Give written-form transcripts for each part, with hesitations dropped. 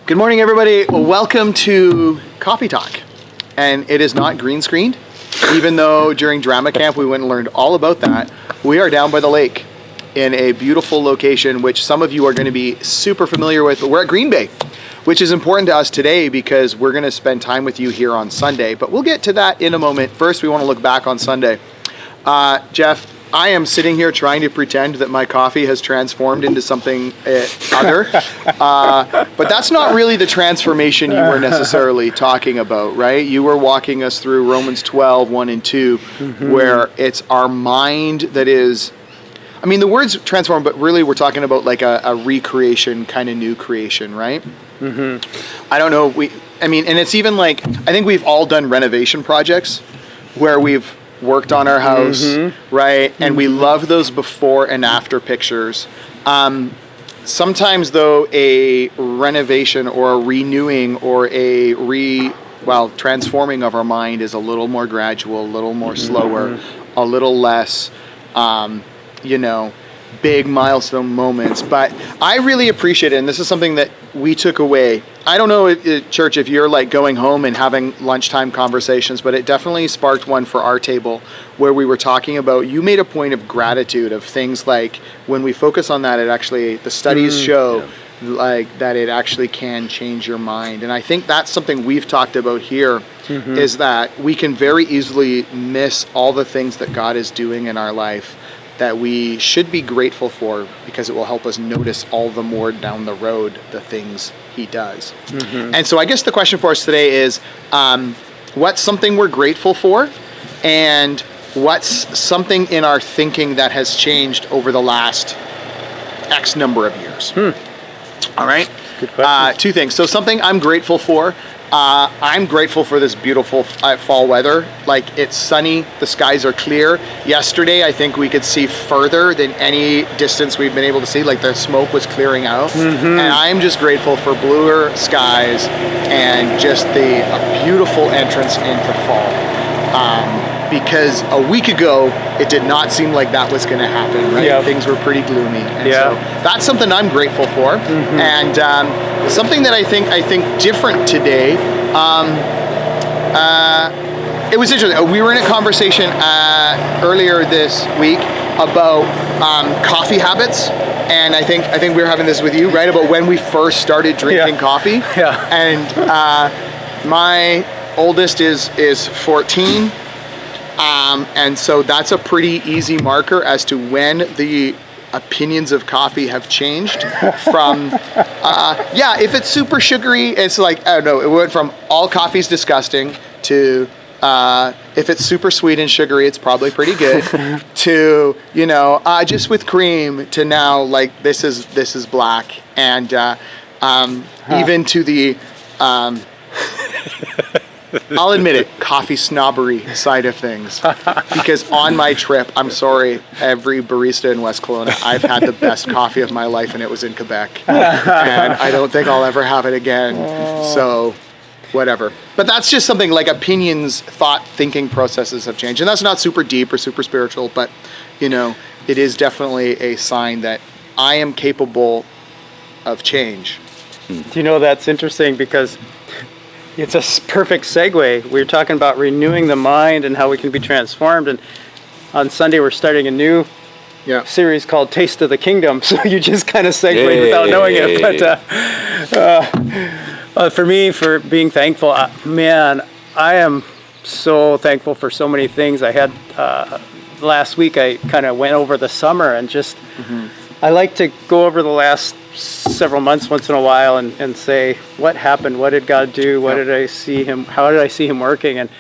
Good morning, everybody. Welcome to Coffee Talk. And it is not green screened, even though during drama camp we went and learned all about that. We are down by the lake in a beautiful location, which some of you are going to be super familiar with. But we're at Green Bay, which is important to us today because we're going to spend time with you here on Sunday. But we'll get to that in a moment. First, we want to look back on Sunday. Jeff, I am sitting here trying to pretend that my coffee has transformed into something other, but that's not really the transformation you were necessarily talking about, right? You were walking us through Romans 12, 1 and 2, where it's our mind that is, I mean, the word's transform, but really we're talking about like a recreation, kind of new creation, right? I don't know, and it's even like, I think we've all done renovation projects where we've worked on our house, right? And we love those before and after pictures. Sometimes though, a renovation or a renewing or transforming of our mind is a little more gradual, a little more slower, a little less, big milestone moments. But I really appreciate it, and this is something that we took away. I don't know, church, if you're like going home and having lunchtime conversations, but it definitely sparked one for our table where we were talking about, you made a point of gratitude of things like when we focus on that, it actually, the studies show like that it actually can change your mind. And I think that's something we've talked about here is that we can very easily miss all the things that God is doing in our life that we should be grateful for because it will help us notice all the more down the road the things he does. And so I guess the question for us today is, what's something we're grateful for? And what's something in our thinking that has changed over the last X number of years? All right. Good question. Two things. So something I'm grateful for. I'm grateful for this beautiful fall weather. Like, it's sunny, the skies are clear. Yesterday, I think we could see further than any distance we've been able to see. Like, the smoke was clearing out. And I'm just grateful for bluer skies and just a beautiful entrance into fall. Because a week ago, it did not seem like that was going to happen, right? Yep. Things were pretty gloomy. And so that's something I'm grateful for. And something that I think different today, it was interesting. We were in a conversation earlier this week about coffee habits. And I think we were having this with you, right? About when we first started drinking coffee. And my oldest is 14. And so that's a pretty easy marker as to when the opinions of coffee have changed from, if it's super sugary, it's like, I don't know, it went from all coffee's disgusting to, if it's super sweet and sugary, it's probably pretty good, to, just with cream, to now, like, this is black. And even to the, I'll admit it, coffee snobbery side of things. Because on my trip, I'm sorry, every barista in West Kelowna, I've had the best coffee of my life, and it was in Quebec. And I don't think I'll ever have it again. So, whatever. But that's just something like opinions, thought, thinking processes have changed. And that's not super deep or super spiritual, but, it is definitely a sign that I am capable of change. That's interesting because it's a perfect segue. We were talking about renewing the mind and how we can be transformed. And on Sunday, we're starting a new series called Taste of the Kingdom. So you just kind of segued without knowing it. But for me, for being thankful, I am so thankful for so many things. I had last week, I kind of went over the summer and just, I like to go over the last several months once in a while and say, what happened? What did God do? What did I see him? How did I see him working? And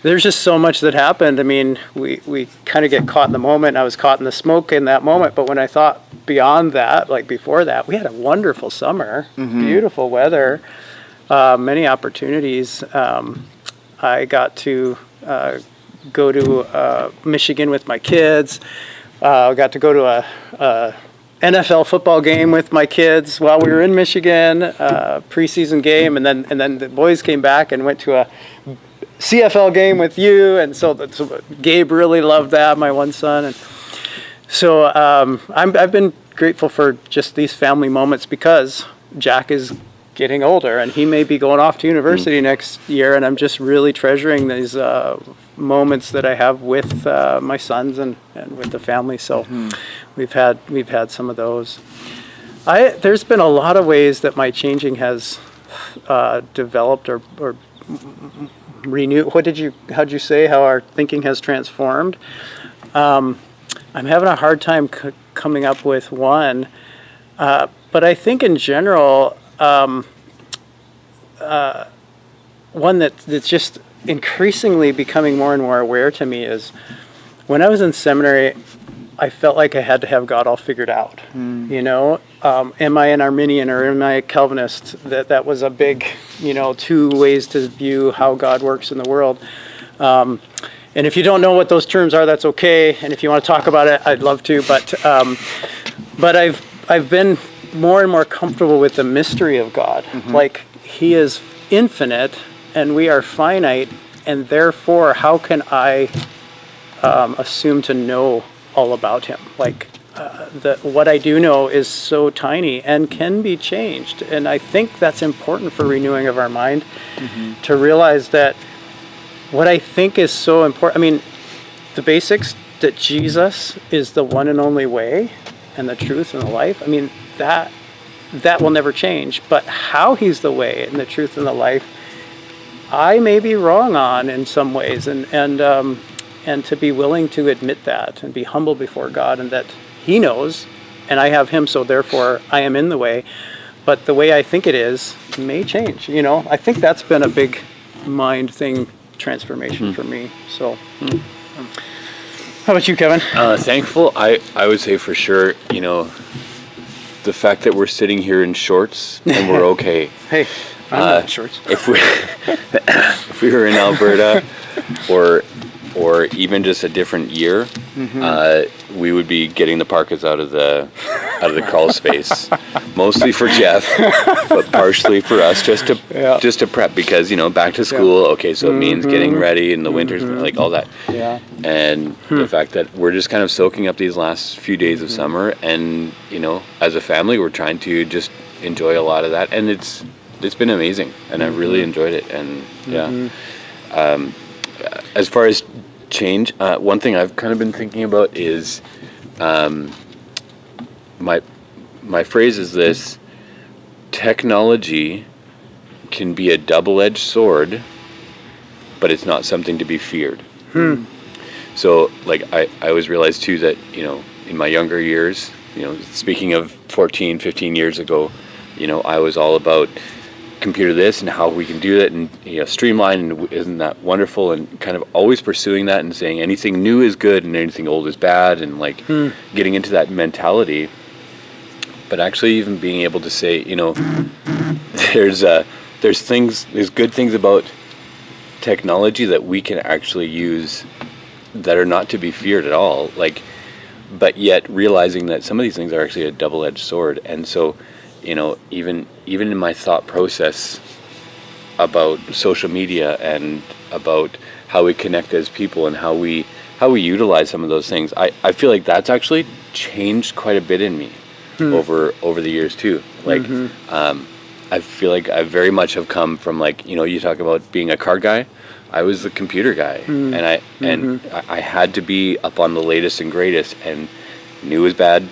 there's just so much that happened. I mean, we kind of get caught in the moment. I was caught in the smoke in that moment. But when I thought beyond that, like before that, we had a wonderful summer, beautiful weather, many opportunities. I got to go to Michigan with my kids. I got to go to a NFL football game with my kids while we were in Michigan, preseason game, and then the boys came back and went to a CFL game with you, and so Gabe really loved that, my one son, and so I've been grateful for just these family moments because Jack is getting older, and he may be going off to university next year, and I'm just really treasuring these moments that I have with my sons and with the family. So we've had some of those. There's been a lot of ways that my changing has developed or renewed. How'd you say how our thinking has transformed? I'm having a hard time coming up with one, but I think in general, one that's just increasingly becoming more and more aware to me is when I was in seminary, I felt like I had to have God all figured out. You know, am I an Arminian or am I a Calvinist? That was a big, two ways to view how God works in the world. And if you don't know what those terms are, that's okay. And if you want to talk about it, I'd love to. But I've been more and more comfortable with the mystery of God. Like He is infinite and we are finite, and therefore, how can I assume to know all about Him? Like what I do know is so tiny and can be changed. And I think that's important for renewing of our mind, to realize that what I think is so important, I mean, the basics, that Jesus is the one and only way and the truth and the life, I mean, that will never change. But how He's the way and the truth and the life, I may be wrong on in some ways, and to be willing to admit that and be humble before God, and that He knows and I have Him, so therefore I am in the way. But the way I think it is may change. I think that's been a big mind thing, transformation for me. So how about you, Kevin? Thankful, I would say for sure, the fact that we're sitting here in shorts and we're okay. Hey, I'm not in shorts. If we were in Alberta or even just a different year, we would be getting the parkas out of the crawl space, mostly for Jeff, but partially for us, just to prep, because back to school. Okay, so it means getting ready in the winters, like all that. Yeah. And the fact that we're just kind of soaking up these last few days of summer, and as a family, we're trying to just enjoy a lot of that, and it's been amazing, and I've really enjoyed it. And as far as change, one thing I've kind of been thinking about is my phrase is this: technology can be a double-edged sword, but it's not something to be feared. So like I always realized too that in my younger years, speaking of 14, 15 years ago, I was all about computer this and how we can do that, and streamline, and isn't that wonderful, and kind of always pursuing that and saying anything new is good and anything old is bad, and like getting into that mentality. But actually even being able to say, there's good things about technology that we can actually use that are not to be feared at all, but yet realizing that some of these things are actually a double-edged sword. And so even in my thought process about social media and about how we connect as people and how we utilize some of those things, I feel like that's actually changed quite a bit in me over the years too. I feel like I very much have come from you talk about being a car guy. I was the computer guy, and I had to be up on the latest and greatest, and new is bad,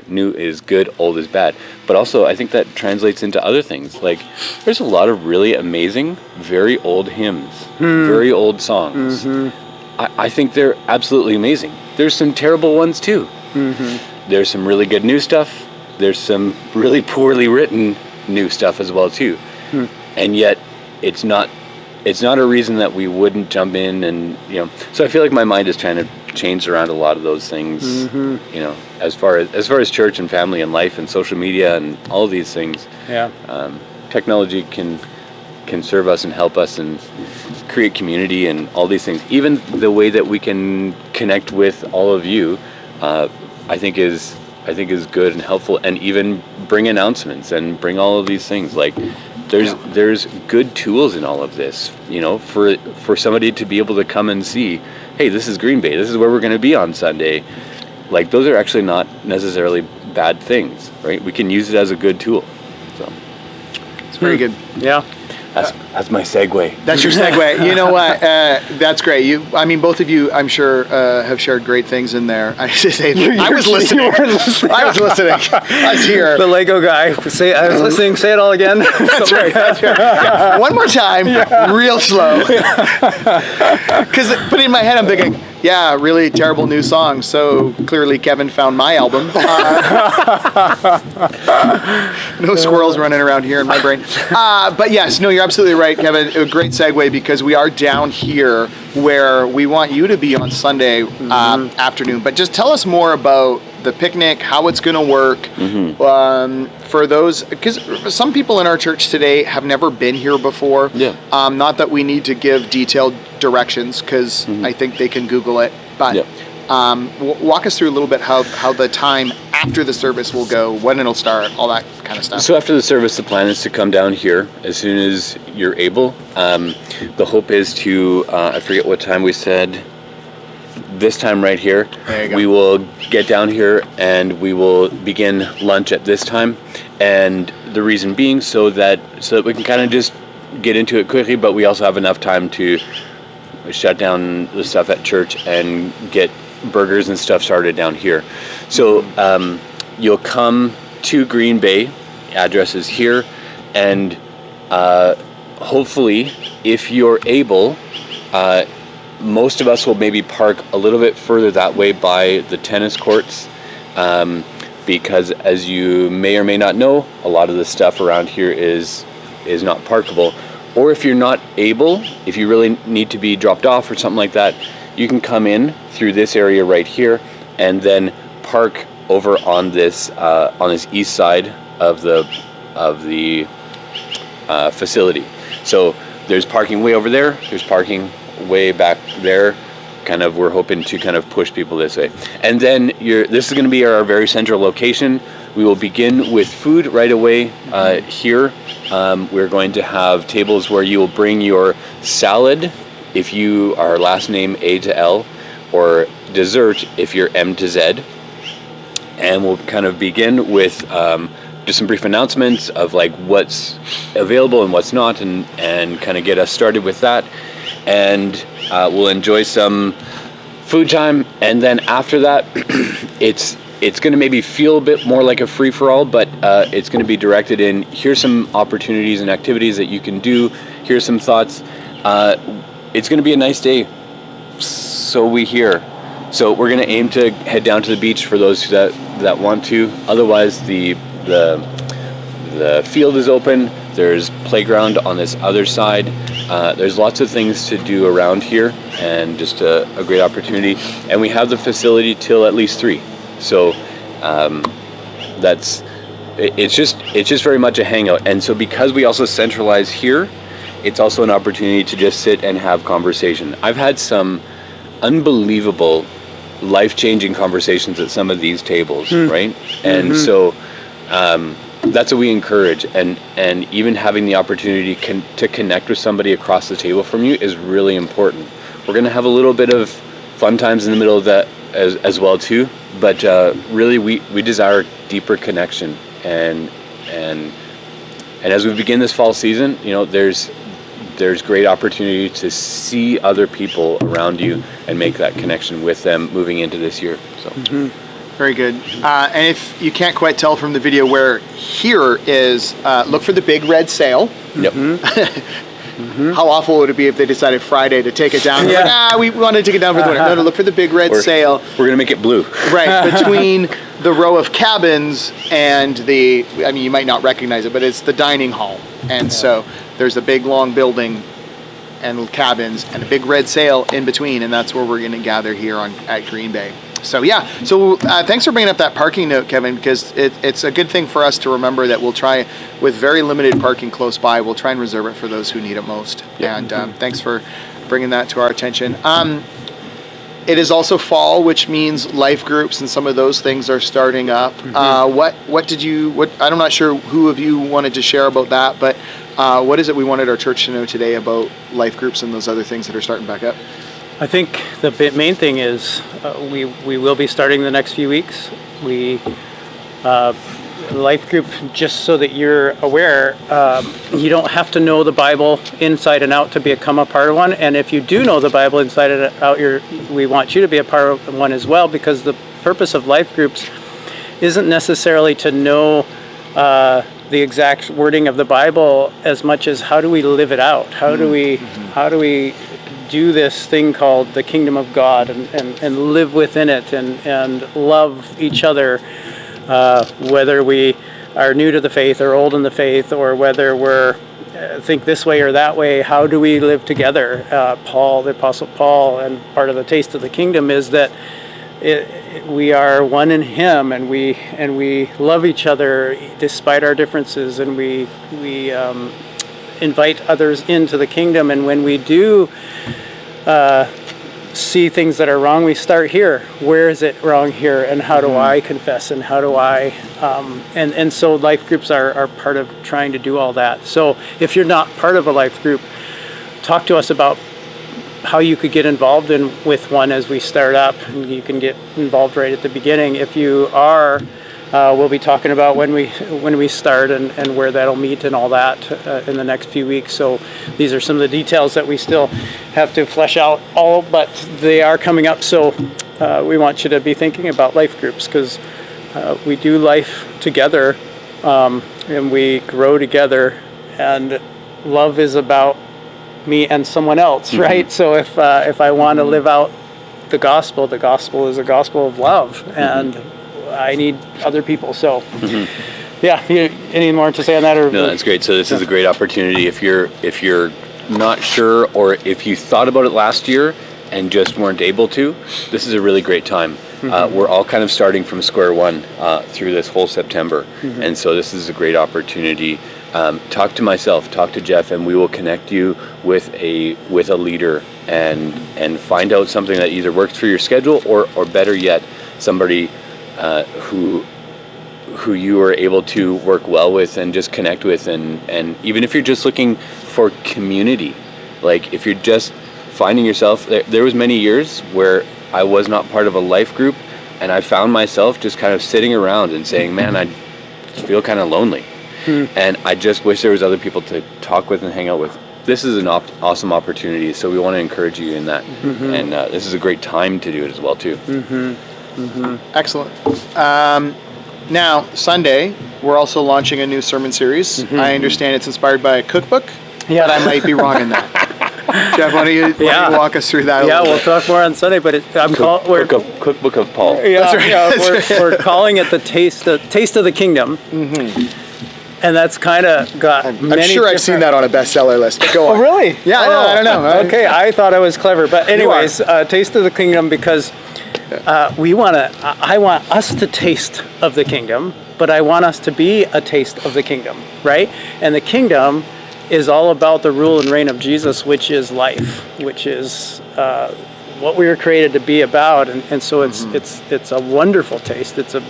new is good, old is bad. But also, I think that translates into other things. Like, there's a lot of really amazing, very old hymns, very old songs. I think they're absolutely amazing. There's some terrible ones too. There's some really good new stuff. There's some really poorly written new stuff as well too. And yet, it's not a reason that we wouldn't jump in and So I feel like my mind is trying to change around a lot of those things. As far as church and family and life and social media and all of these things. Technology can serve us and help us and create community and all these things. Even the way that we can connect with all of you, I think is good and helpful, and even bring announcements and bring all of these things. There's good tools in all of this, for somebody to be able to come and see, hey, this is Green Bay, this is where we're going to be on Sunday. Those are actually not necessarily bad things, right? We can use it as a good tool. So It's very good. Yeah. That's my segue. That's your segue. You know what? That's great. Both of you, I'm sure, have shared great things in there. I should say, I was listening. I was listening. I was here. The Lego guy. I was listening. Say it all again. That's right. Yeah. One more time, real slow. But in my head, I'm thinking, yeah, really terrible new song. So clearly, Kevin found my album. No squirrels running around here in my brain. But yes, no, you're absolutely right, Kevin. A great segue because we are down here where we want you to be on Sunday afternoon. But just tell us more about the picnic, how it's going to work. For those, because some people in our church today have never been here before. Yeah. Not that we need to give detailed directions because I think they can Google it. But walk us through a little bit how the time after the service will go, when it'll start, all that kind of stuff. So after the service, the plan is to come down here as soon as you're able. The hope is to, I forget what time we said, this time right here. There you go. We will get down here and we will begin lunch at this time. And the reason being so that we can kind of just get into it quickly, but we also have enough time to shut down the stuff at church and get burgers and stuff started down here. So you'll come to Green Bay, address is here, and hopefully if you're able, most of us will maybe park a little bit further that way by the tennis courts, because as you may or may not know, a lot of the stuff around here is not parkable. Or if you're not able, if you really need to be dropped off or something like that, you can come in through this area right here and then park over on this east side of the facility. So there's parking way over there. There's parking way back there. We're hoping to kind of push people this way. And then this is going to be our very central location. We will begin with food right away here. We're going to have tables where you will bring your salad if you are last name A to L, or dessert if you're M to Z. And we'll kind of begin with just some brief announcements of like what's available and what's not, and kind of get us started with that. And we'll enjoy some food time, and then after that, it's going to maybe feel a bit more like a free-for-all, but it's going to be directed in, here's some opportunities and activities that you can do, here's some thoughts. It's going to be a nice day, so we hear. So we're going to aim to head down to the beach for those that want to. Otherwise, the field is open. There's playground on this other side. There's lots of things to do around here, and just a great opportunity. And we have the facility till at least 3. So it's just very much a hangout. And so because we also centralize here, it's also an opportunity to just sit and have conversation. I've had some unbelievable life-changing conversations at some of these tables, right? And so that's what we encourage, and even having the opportunity to connect with somebody across the table from you is really important. We're going to have a little bit of fun times in the middle of that as well too, but really we desire deeper connection, and as we begin this fall season, there's great opportunity to see other people around you and make that connection with them moving into this year. So. Very good. And if you can't quite tell from the video where here is, look for the big red sail. Yep. How awful would it be if they decided Friday to take it down? Yeah. Like, we want to take it down for the winter. No, look for the big red sail. We're going to make it blue. Right, between the row of cabins and you might not recognize it, but it's the dining hall. And so there's a big long building and cabins and a big red sail in between, and that's where we're going to gather here at Green Bay. So thanks for bringing up that parking note, Kevin, because it's a good thing for us to remember that we'll try, with very limited parking close by, we'll try and reserve it for those who need it most. Yeah. And thanks for bringing that to our attention. It is also fall, which means life groups and some of those things are starting up. I'm not sure who of you wanted to share about that, but what is it we wanted our church to know today about life groups and those other things that are starting back up? I think the main thing is we will be starting the next few weeks. We life group, just so that you're aware, you don't have to know the Bible inside and out to become a part of one. And if you do know the Bible inside and out, we want you to be a part of one as well, because the purpose of life groups isn't necessarily to know the exact wording of the Bible as much as how do we live it out? How do we do this thing called the kingdom of God and live within it and love each other, whether we are new to the faith or old in the faith, or whether we're think this way or that way. How do we live together? Paul, the Apostle Paul, and part of the taste of the kingdom is that we are one in Him, and we love each other despite our differences, and we invite others into the kingdom. And when we do see things that are wrong, we start here. Where is it wrong here, and how do I confess, and how do I and so life groups are part of trying to do all that. So if you're not part of a life group, talk to us about how you could get involved with one as we start up, and you can get involved right at the beginning. If you are, we'll be talking about when we start and where that'll meet and all that in the next few weeks. So these are some of the details that we still have to flesh out but they are coming up. So we want you to be thinking about life groups, because we do life together, and we grow together, and love is about me and someone else, right? So if I want to live out the gospel is a gospel of love, and I need other people. So yeah, any more to say on that? Or no, that's great. So this is a great opportunity if you're not sure, or if you thought about it last year and just weren't able to. This is a really great time. We're all kind of starting from square one through this whole September, and so this is a great opportunity. Talk to myself, talk to Jeff, and we will connect you with a leader and find out something that either works for your schedule, or better yet, somebody who you are able to work well with and just connect with, and even if you're just looking for community, like if you're just finding yourself, there was many years where I was not part of a life group, and I found myself just kind of sitting around and saying, man, I feel kind of lonely. And I just wish there was other people to talk with and hang out with. This is an awesome opportunity, so we want to encourage you in that. And this is a great time to do it as well, too. Excellent. Now, Sunday, we're also launching a new sermon series. I understand it's inspired by a cookbook, but I might be wrong in that. Jeff, why don't you walk us through that? We'll talk more on Sunday, but Cookbook of Paul. That's right. We're calling it the taste of the kingdom. And that's kind of got I'm sure I've seen that on a bestseller list, but go on. Oh, really? Yeah, no, I don't know. Okay, I thought I was clever. But anyways, Taste of the Kingdom, because I want us to taste of the kingdom, but I want us to be a taste of the kingdom, right? And the kingdom is all about the rule and reign of Jesus, which is life, which is what we were created to be about. And so it's a wonderful taste. It's a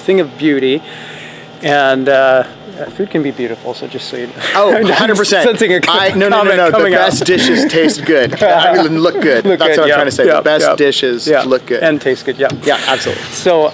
thing of beauty. And food can be beautiful, so just so you know. Oh, 100%. Sensing a no. The best dishes taste good. I mean, look good. That's what I'm trying to say. The best dishes look good. And taste good, Yeah, absolutely. So,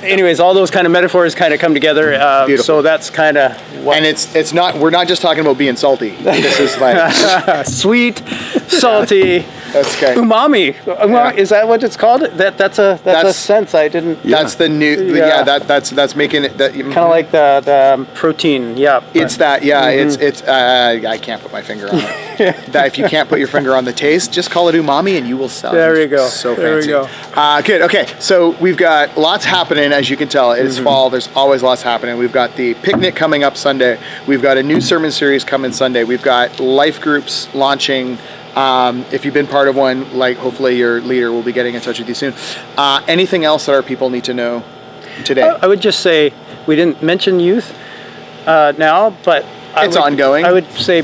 anyways, all those kind of metaphors kind of come together. So that's kind of what... And it's not, we're not just talking about being salty. This is like... sweet, salty... That's okay. Umami. Is that what it's called? That's a sense I didn't. That's the new. That's making it that kind of like the protein. Yeah. It's that. Yeah. It's. I can't put my finger on it. That if you can't put your finger on the taste, just call it umami and you will sell. There you go. So there fancy. We go. Good. Okay. So we've got lots happening, as you can tell. It's fall. There's always lots happening. We've got the picnic coming up Sunday. We've got a new sermon series coming Sunday. We've got life groups launching. If you've been part of one, like hopefully your leader will be getting in touch with you soon. Anything else that our people need to know today? I would just say we didn't mention youth now, but it's ongoing. I would say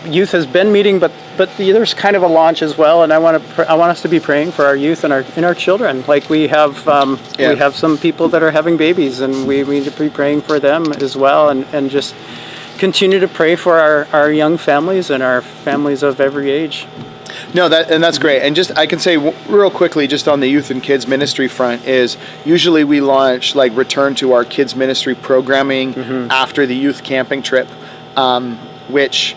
youth has been meeting, but there's kind of a launch as well, and I want us to be praying for our youth and our children. Like we have some people that are having babies, and we need to be praying for them as well, and just continue to pray for our young families and our families of every age. No, that's great. And just I can say real quickly, just on the youth and kids ministry front, is usually we launch like return to our kids ministry programming after the youth camping trip, which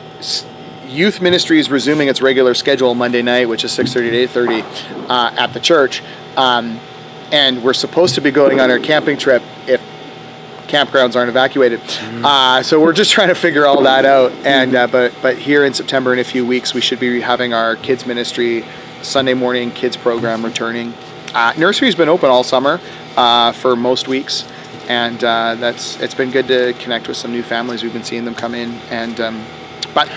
youth ministry is resuming its regular schedule Monday night, which is 6:30 to 8:30 at the church, and we're supposed to be going on our camping trip if campgrounds aren't evacuated. So we're just trying to figure all that out. And but here in September, in a few weeks, we should be having our kids ministry Sunday morning kids program returning. Nursery's been open all summer for most weeks, and it's been good to connect with some new families. We've been seeing them come in, and but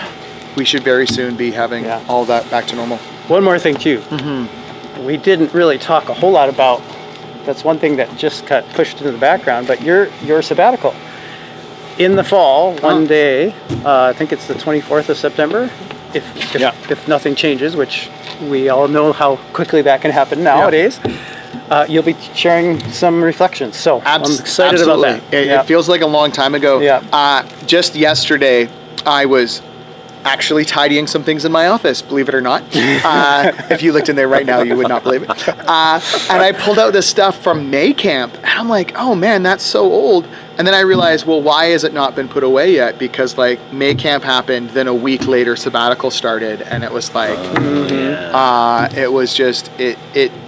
we should very soon be having all that back to normal. One more thing too. We didn't really talk a whole lot about. That's one thing that just got pushed into the background. But your sabbatical in the fall, one day. I think it's the 24th of September. If nothing changes, which we all know how quickly that can happen nowadays. You'll be sharing some reflections. So I'm excited about that. It feels like a long time ago. Yeah. Just yesterday, I was actually tidying some things in my office, believe it or not. If you looked in there right now, you would not believe it. And I pulled out this stuff from May Camp, and I'm like, oh man, that's so old. And then I realized, well, why has it not been put away yet? Because like May Camp happened, then a week later sabbatical started, and it was like, it was just,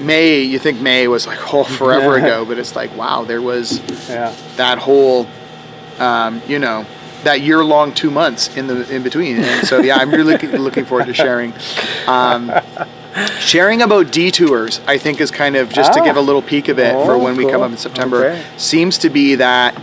May, you think May was like, forever ago, but it's like, wow, there was that whole, that year-long 2 months in between. And so I'm really looking forward to sharing. Sharing about detours, I think, is kind of just to give a little peek of it for when we come up in September. Okay. Seems to be that,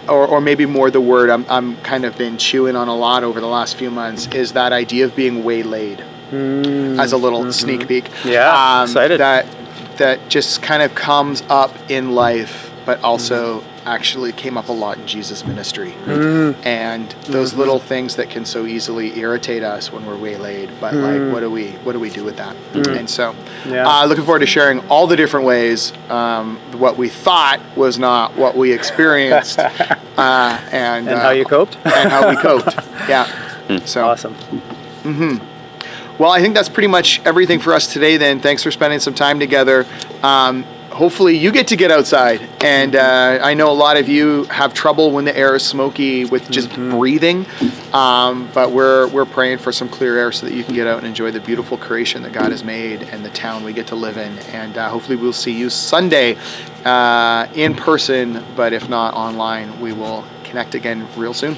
or maybe more the word I'm kind of been chewing on a lot over the last few months, is that idea of being waylaid as a little sneak peek. Yeah, excited. That just kind of comes up in life, but also actually came up a lot in Jesus' ministry. And those little things that can so easily irritate us when we're waylaid, but like what do we do with that? And so looking forward to sharing all the different ways what we thought was not what we experienced and how you coped and how we coped. So awesome. Well, I think that's pretty much everything for us today then. Thanks for spending some time together. Hopefully you get to get outside, and I know a lot of you have trouble when the air is smoky with just breathing, but we're praying for some clear air so that you can get out and enjoy the beautiful creation that God has made and the town we get to live in. And hopefully we'll see you Sunday in person, but if not online, we will connect again real soon.